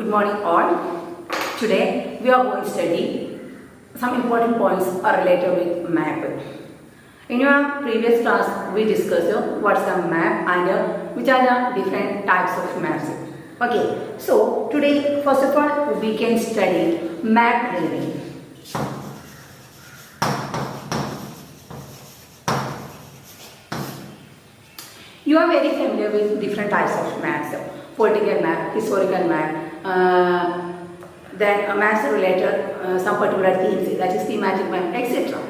Good morning all. Today we are going to study some important points are related with map. In your previous class we discussed what's a map and which are the different types of maps. Okay, so today first of all we can study map reading. You are very familiar with different types of maps. Political map, historical map, then maps related some particular themes, that is thematic map, etc.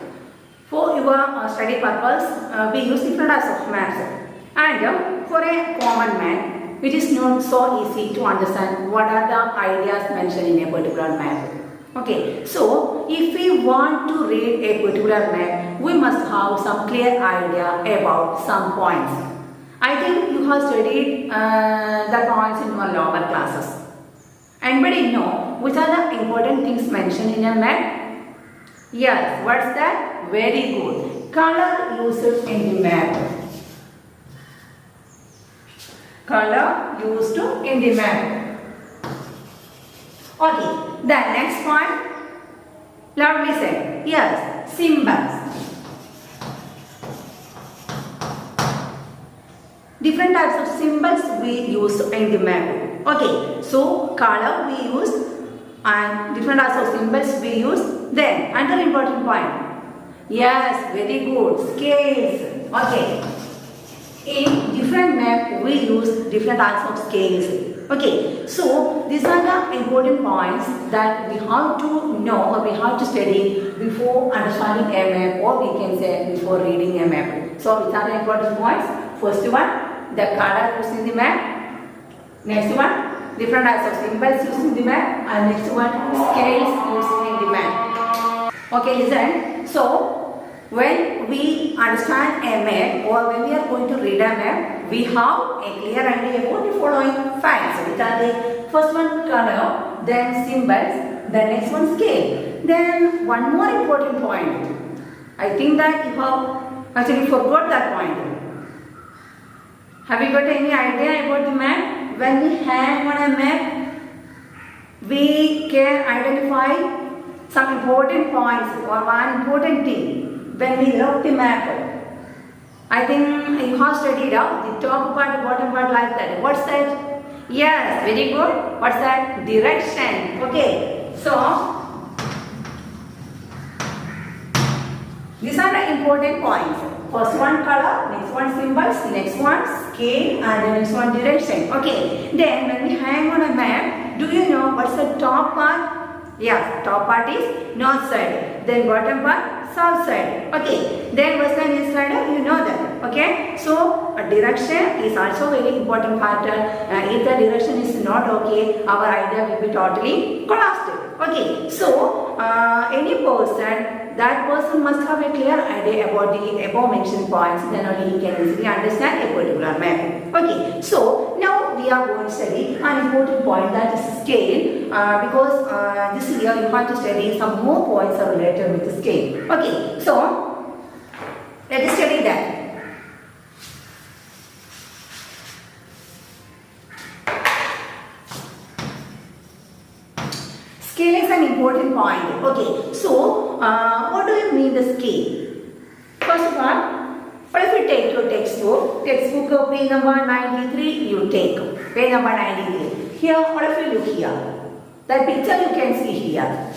For your study purpose, we use different types of maps. And for a common man, it is not so easy to understand what are the ideas mentioned in a particular map. Okay, so if we want to read a particular map, we must have some clear idea about some points. I think you have studied the points in your lower classes. Anybody know which are the important things mentioned in a map? Yes, what's that? Very good. Color used in the map. Color used in the map. Okay, the next point. Loudly say. Yes, symbols. Different types of symbols we use in the map. Okay, so color we use and different types of symbols we use. Then another important point. Yes, very good. Scales. Okay. In different map we use different types of scales. Okay, so these are the important points that we have to know or we have to study before understanding a map, or we can say before reading a map. So these are the important points. First one, the color used in the map. Next one, different types of symbols used in the map. And next one, scales used in the map. Okay, listen. So when we understand a map or when we are going to read a map, we have a clear idea about the following facts. Which are the first one, color, then symbols, the next one, scale. Then one more important point. I think that you have actually forgot that point. Have you got any idea about the map? When we hang on a map, we can identify some important points or one important thing when we look the map. I think you have studied out the top part, the bottom part like that. What's that? Yes, very good. What's that? Direction. Okay. So, these are the important points. First one color, next one symbols, next one scale, and the next one direction. Okay. Then when we hang on a map, do you know what's the top part? Yeah, top part is north side. Then bottom part, south side. Okay. Then what's the east side? You know that. Okay. So a direction is also very important factor. If the direction is not okay, our idea will be totally collapsed. Okay. So any person, that person must have a clear idea about the above mentioned points, then only he can easily understand a particular map. Okay, so now we are going to study an important point, that is scale, because this year you have to study some more points are related with the scale. Okay, so let us study that. Scale is an important point. Okay, so what do you mean the scale? First of all, what if you take your textbook page number 93, you take page number 93. Here, what if you look here? That picture you can see here.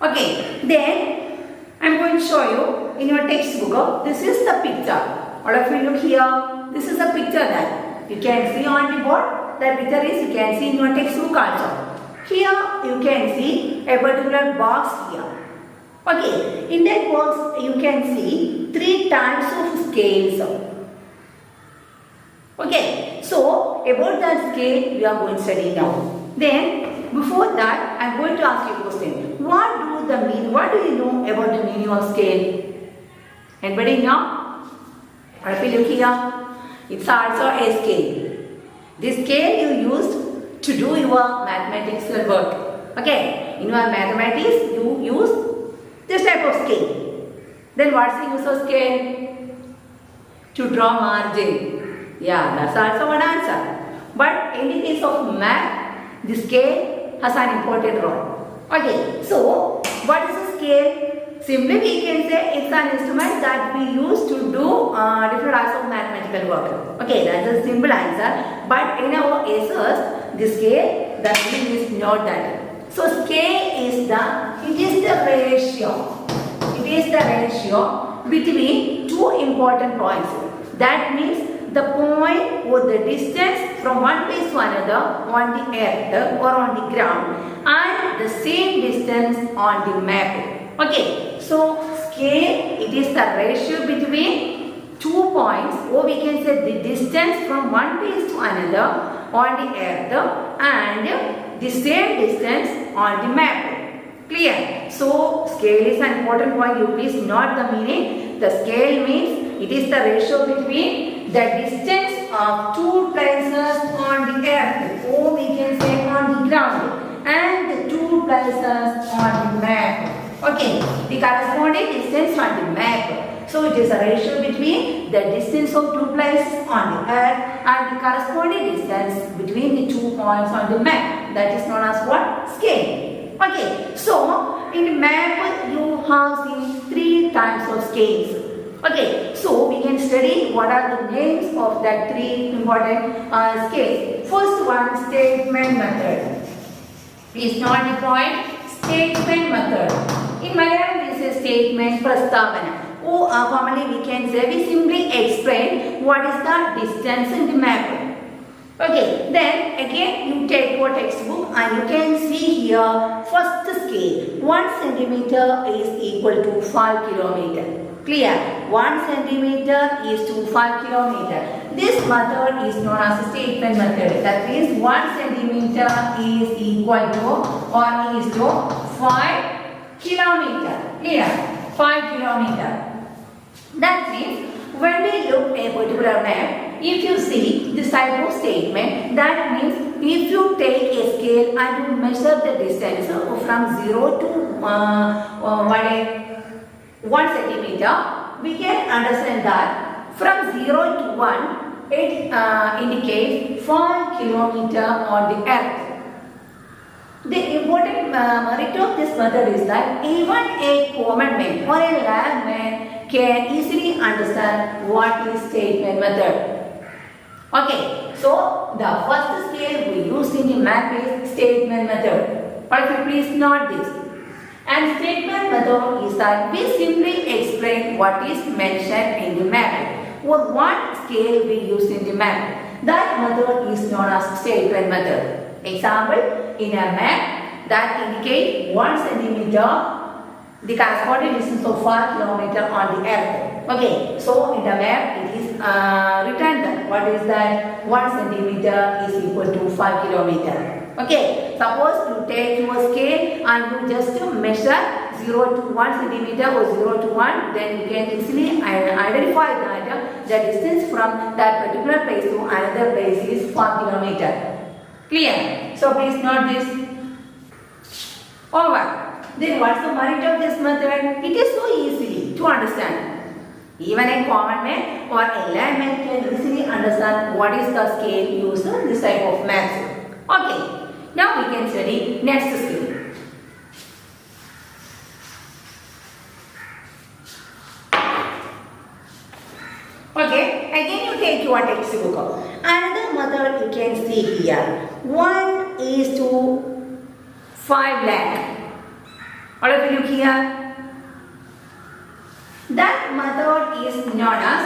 Okay, then I am going to show you in your textbook. This is the picture. What if you look here? This is the picture that you can see on the board. That picture is you can see in your textbook also. Here you can see a particular box here. Okay, in that box you can see three types of scales. Okay, so about that scale we are going to study now. Then before that I am going to ask you a question. What do you know about the meaning of scale? Anybody know? What if you look here? It's also a scale. This scale you used to do your mathematics work. Okay, in your mathematics you use this type of scale. Then what's the use of scale? To draw margin. Yeah, that's also one answer. But in the case of math, the scale has an important role. Okay, so what is the scale? Simply we can say it's an instrument that we use to do different types of mathematical work. Okay, that's a simple answer. But in our answers, the scale, the meaning is not that. So scale is the ratio. It is the ratio between two important points. That means the point or the distance from one place to another on the earth or on the ground, and the same distance on the map. Okay, so scale, it is the ratio between 2 points, or we can say the distance from one place to another on the earth and the same distance on the map. Clear? So scale is an important point. You please note the meaning. The scale means it is the ratio between the distance of two places on the earth, or we can say on the ground, and the two places on the map. Okay, the corresponding distance on the map. So it is a ratio between the distance of two places on the earth and the corresponding distance between the 2 points on the map. That is known as what? Scale. Okay, so in the map you have seen 3 types of scales. Okay, so we can study what are the names of that 3 important scales. First one, statement method. Please note the point, statement method. In Malayalam we say statement, prastavana. Or commonly we can say, we simply explain what is the distance in the map. Okay, then again you take your textbook and you can see here first scale. 1 centimeter is equal to 5 kilometer. Clear? 1 centimeter is to 5 kilometer. This method is known as a statement method. That means 1 centimeter is equal to or is to 5 kilometer. Clear? 5 kilometer. That means when we look at a particular map, if you see this type of statement, that means if you take a scale and you measure the distance from 0 to 1 centimeter, we can understand that from 0 to 1, it indicates 5 kilometer on the earth. The important merit of this method is that even a common man or a layman can easily understand what is statement method. Okay, so the first scale we use in the map is statement method. But if you please note this. And statement method is that we simply explain what is mentioned in the map or what scale we use in the map. That method is known as statement method. Example, in a map that indicates 1 centimeter, the corresponding distance of 5 kilometer on the earth. Okay, so in the map it is written that what is that 1 centimeter is equal to 5 kilometer. Okay, suppose you take your scale and you just measure 0 to 1 centimeter or 0 to 1, then you can easily identify that the distance from that particular place to another place is 5 kilometer. Clear? So please note this. Over. Then what's the merit of this method? It is so easy to understand. Even a common man or a layman can easily understand what is the scale used in this type of maths. Okay. Now we can study next scale. Okay. Again you take your textbook. Another method you can see here. 1 is to 5 lakh. All of you look here. That method is known as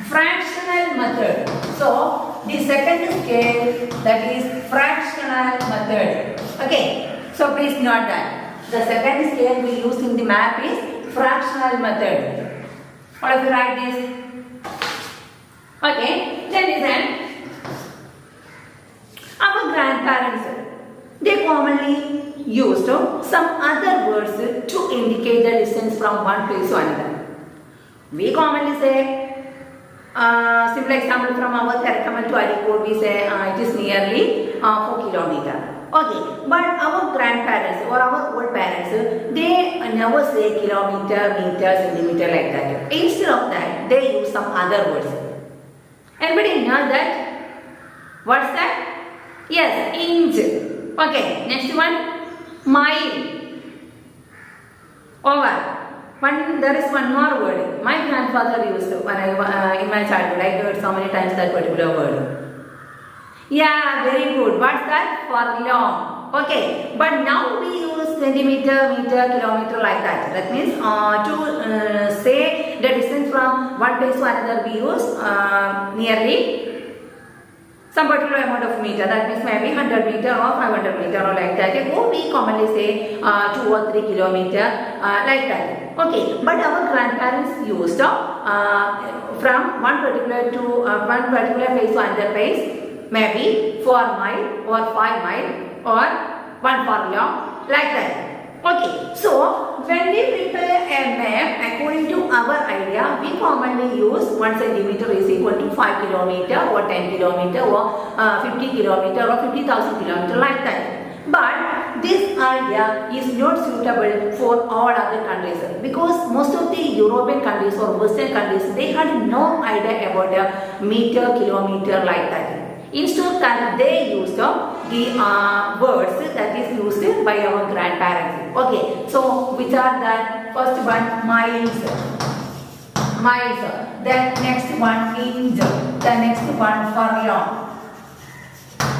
fractional method. So the second scale, that is fractional method. Okay. So please note that the second scale we use in the map is fractional method. All of you write this. Okay. Then listen. Our grandparents, they commonly used some other words to indicate the distance from one place to another. We commonly say, simple example from our Therakamal to Alikode, we say it is nearly 4 kilometers. Okay, but our grandparents or our old parents, they never say kilometer, meter, centimeter like that. Instead of that, they use some other words. Anybody know that? What's that? Yes, inch. Okay, next one, mile. Over. There is one more word. My grandfather used when in my childhood. I heard so many times that particular word. Yeah, very good. What's that? Furlong. Okay, but now we use centimeter, meter, kilometer like that. That means to say the distance from one place to another, we use nearly some particular amount of meter. That means maybe 100 meter or 500 meter or like that. Or we commonly say 2 or 3 kilometer like that. Okay, but our grandparents used from one particular place to another place, maybe 4 mile or 5 mile or 1 furlong like that. Okay, so when we prepare a map according to our idea, we commonly use 1 centimeter is equal to 5 kilometer or 10 kilometer or 50 kilometer or 50,000 kilometer like that. But this idea is not suitable for all other countries because most of the European countries or Western countries, they had no idea about a meter, kilometer like that. Instead that they used the words that is used by our grandparents. Okay, so which are that? First one, miles. Then next one, inch. The next one, furlong.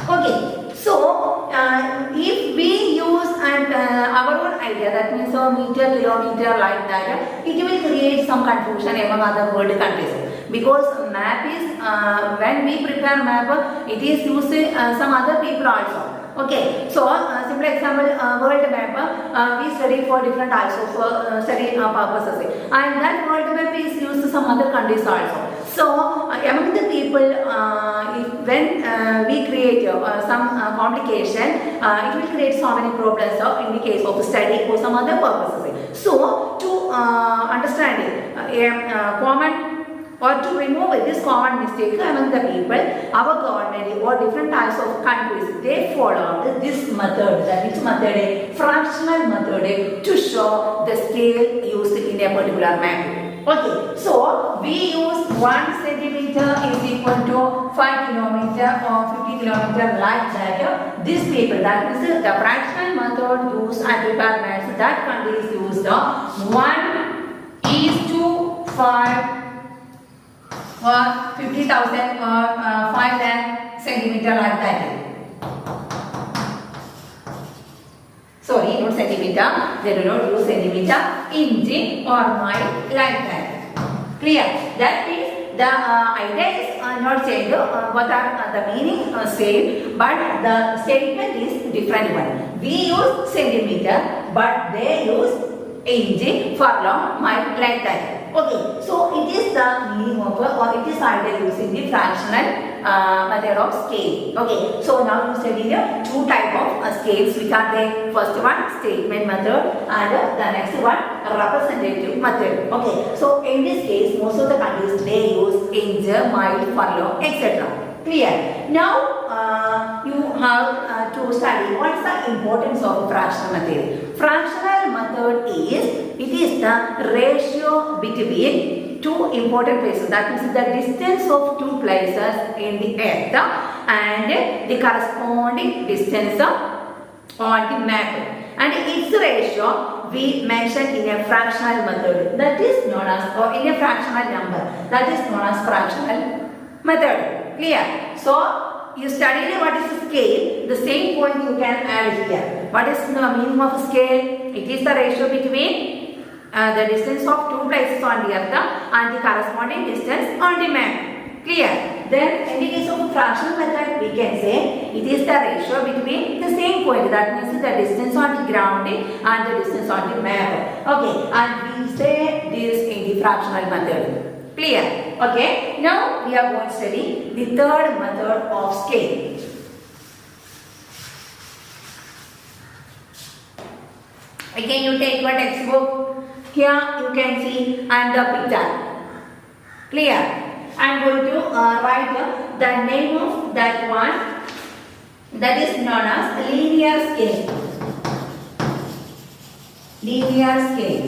Okay, so if we use our own idea, that means meter, kilometer like that, it will create some confusion among other world countries. Because map is, when we prepare map, it is used some other people also. Okay, so simple example, world map, we study for different types of study purposes. And that world map is used to some other countries also. So among the people, when we create some complication, it will create so many problems in the case of study for some other purposes. So to understand it, common or to remove this common mistake among the people, our government or different types of countries, they follow this method, that is method, fractional method, to show the scale used in a particular map. Okay, so we use 1 centimeter is equal to 5 kilometer or 50 kilometer like that. These people, that is the fractional method used and prepare maps, that countries use the 1:5 or 50,000 or 5 lakh centimeter like that. Sorry, not centimeter. They do not use centimeter, inch or mile like that. Clear? That means the idea is not changed. What are the meaning same, but the statement is different one. We use centimeter, but they use inch, furlong, mile like that. Okay, so it is the meaning of or it is idea using the fractional method of scale. Okay, so now you study the two type of scales, which are the first one statement method and the next one representative method. Okay, so in this case most of the countries they use inch, mile, furlong, etc. Clear? Now you have to study what is the importance of fractional method. Fractional method is the ratio between two important places. That means the distance of two places in the earth and the corresponding distance on the map. And its ratio we mention in a fractional method, that is known as, or in a fractional number, that is known as fractional method. Clear? So you studied what is the scale, the same point you can add here. What is the meaning of scale? It is the ratio between the distance of two places on the earth and the corresponding distance on the map. Clear? Then in the case of fractional method, we can say it is the ratio between the same point, that means the distance on the ground and the distance on the map. Okay, and we say this in the fractional method. Clear? Okay, now we are going to study the third method of scale. Again, you take your textbook. Here you can see and the picture. Clear? I am going to write the name of that one, that is known as linear scale. Linear scale.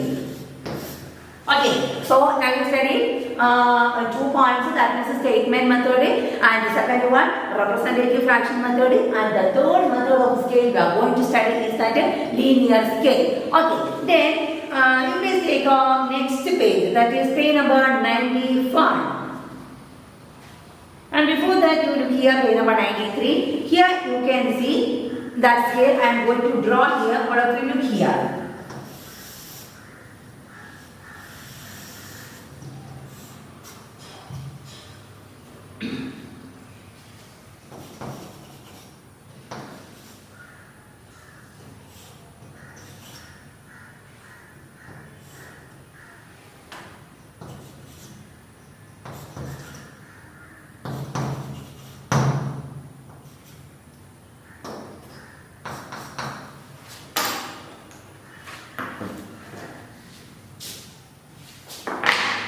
Okay, so now you study two points, that means statement method, and the second one representative fraction method, and the third method of scale we are going to study is that linear scale. Okay, then you please take next page, that is page number 95. And before that you look here page number 93. Here you can see that scale I am going to draw here. All of you look here.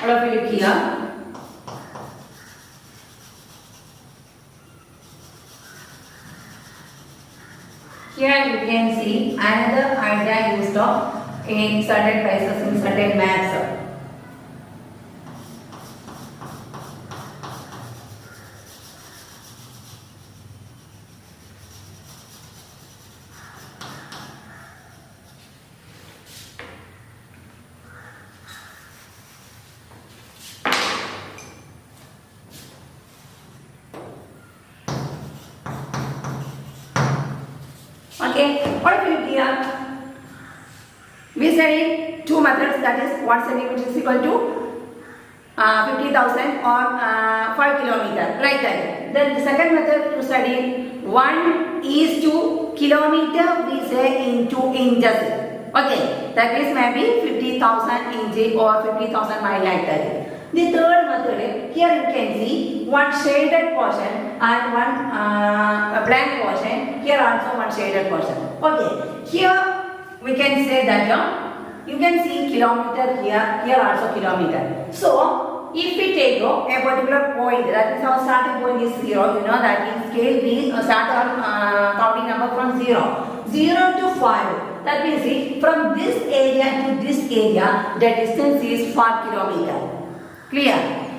All of you look here. Here you can see another idea used in certain places in certain maps. Okay, what will be here? We studied two methods, that is 1 centimeter is equal to 50,000 or 5 kilometer, like that. Then the second method you studied 1 is to kilometer, we say into inches. Okay, that is maybe 50,000 inches or 50,000 mile, like that. The third method, here you can see one shaded portion and one blank portion. Here also one shaded portion. Okay, here we can say that you can see kilometer here, here also kilometer. So if we take a particular point, that is our starting point is 0. You know that in scale we start our counting number from 0. 0 to 5. That means see, from this area to this area, the distance is 5 kilometer. Clear?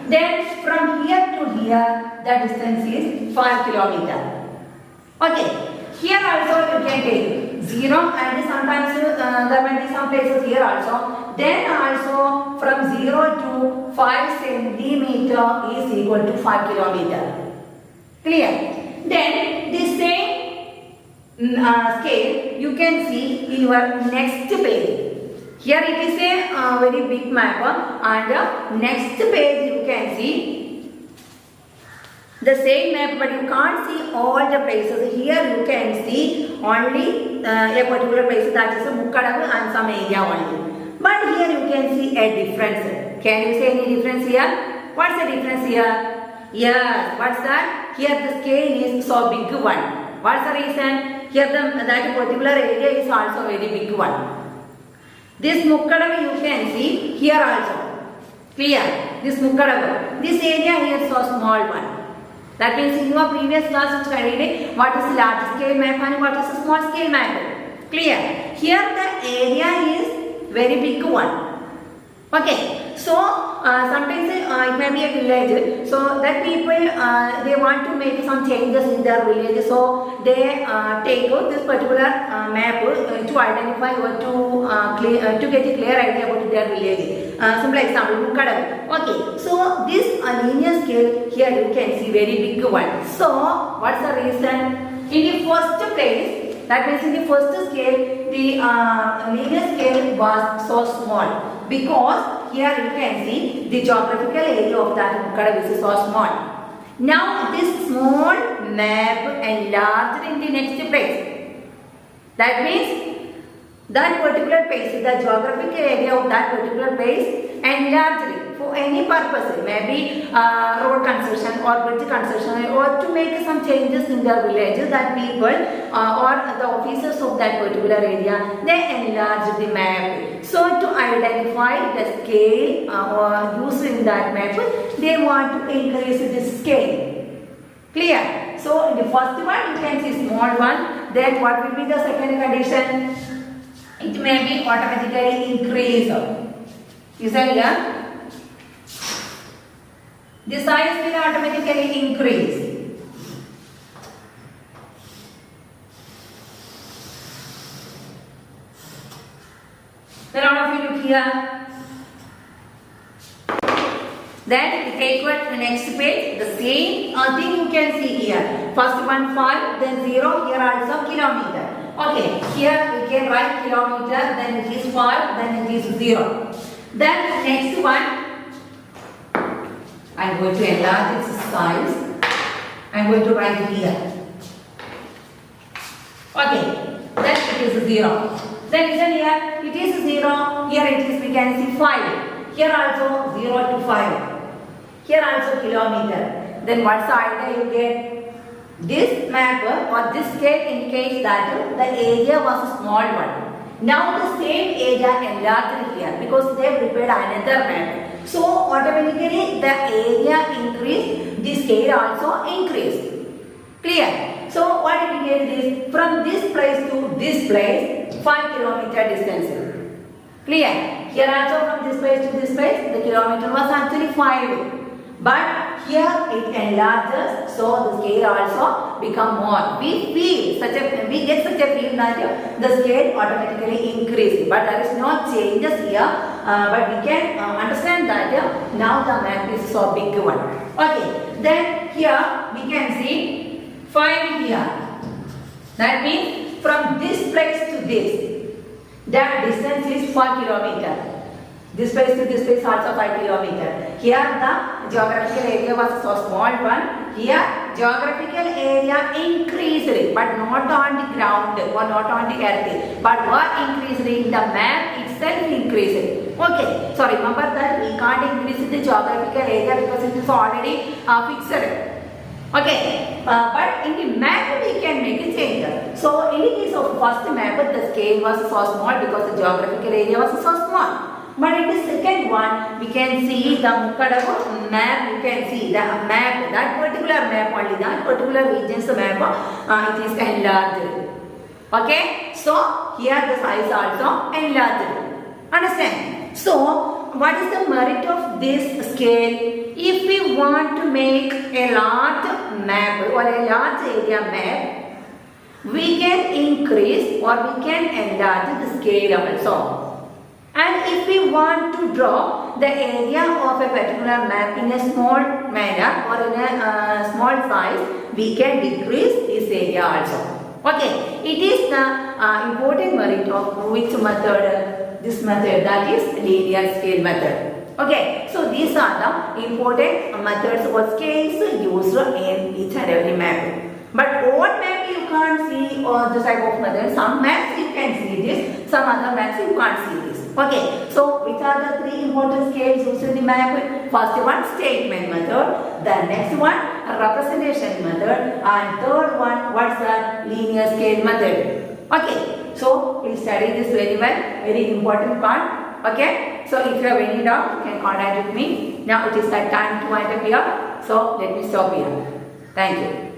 Then from here to here, the distance is 5 kilometer. Okay. Here also you can take 0 and sometimes there may be some places here also. Then also from 0 to 5 centimeter is equal to 5 kilometer. Clear? Then the same scale you can see in your next page. Here it is a very big map and next page you can see the same map, but you can't see all the places. Here you can see only a particular place, that is a Mukkadavu and some area only. But here you can see a difference. Can you see any difference here? What's the difference here? Yes, what's that? Here the scale is so big one. What's the reason? Here that particular area is also very big one. This Mukkadavu you can see here also. Clear? This Mukkadavu. This area here is so small one. That means in your previous class you studied what is large scale map and what is a small scale map. Clear? Here the area is very big one. Okay. So sometimes it may be a village. So that people they want to make some changes in their village. So they take this particular map to identify or to get a clear idea about their village. Simple example, Mukkadavu. Okay. So this linear scale here you can see very big one. So what's the reason? In the first place, that means in the first scale, the linear scale was so small because here you can see the geographical area of that Mukkadavu is so small. Now this small map enlarged in the next place. That means that particular place, the geographical area of that particular place enlarged for any purpose, maybe road construction or bridge construction or to make some changes in their villages, that people or the officers of that particular area, they enlarge the map. So to identify the scale or used in that map, they want to increase the scale. Clear? So in the first one you can see small one. Then what will be the second condition? It may be automatically increase. Is that clear? the size will automatically increase. Then all of you look here. Then we take what the next page. The same thing you can see here. First one 5, then 0. Here also kilometer. Okay. Here we can write kilometer. Then it is 5. Then it is 0. Then next one. I am going to enlarge its size. I am going to write here. Okay. Then it is 0. Then listen here. It is 0. Here it is. We can see 5. Here also 0 to 5. Here also kilometer. Then what's the idea you get? This map or this scale indicates that the area was a small one. Now the same area enlarged here because they prepared another map. So automatically the area increased, the scale also increased. Clear? So what indicates this? From this place to this place, 5 kilometer distance. Clear? Here also from this place to this place, the kilometer was actually 5. But here it enlarges, so the scale also become more. We get such a feel that the scale automatically increases. But there is no changes here. But we can understand that now the map is so big one. Okay. Then here we can see 5 here. That means from this place to this, that distance is 5 kilometer. This place to this place also 5 kilometer. Here the geographical area was so small one. Here geographical area increased, but not on the ground or not on the earth, but what increased in the map itself increased. Okay, so remember that we can't increase the geographical area because it is already fixed. Okay, but in the map we can make a change. So in the case of first map, the scale was so small because the geographical area was so small. But in the second one, we can see the map, you can see the map, that particular map only, that particular region's map, it is enlarged. Okay, so here the size also enlarged. Understand? So, what is the merit of this scale? If we want to make a large map or a large area map, we can increase or we can enlarge the scale also. And if we want to draw the area of a particular map in a small manner or in a small size, we can decrease this area also. Okay, it is the important merit of which method? This method, that is linear scale method. Okay, so these are the important methods or scales used in each and every map. But all map you can't see or this type of method. Some maps you can see this, some other maps you can't see this. Okay, so which are the 3 important scales used in the map? First one, statement method. The next one, representation method. And third one, what's the linear scale method? Okay, so please study this very well. Very important part. Okay, so if you have any doubt, you can contact with me. Now it is the time to wind up here. So let me stop here. Thank you.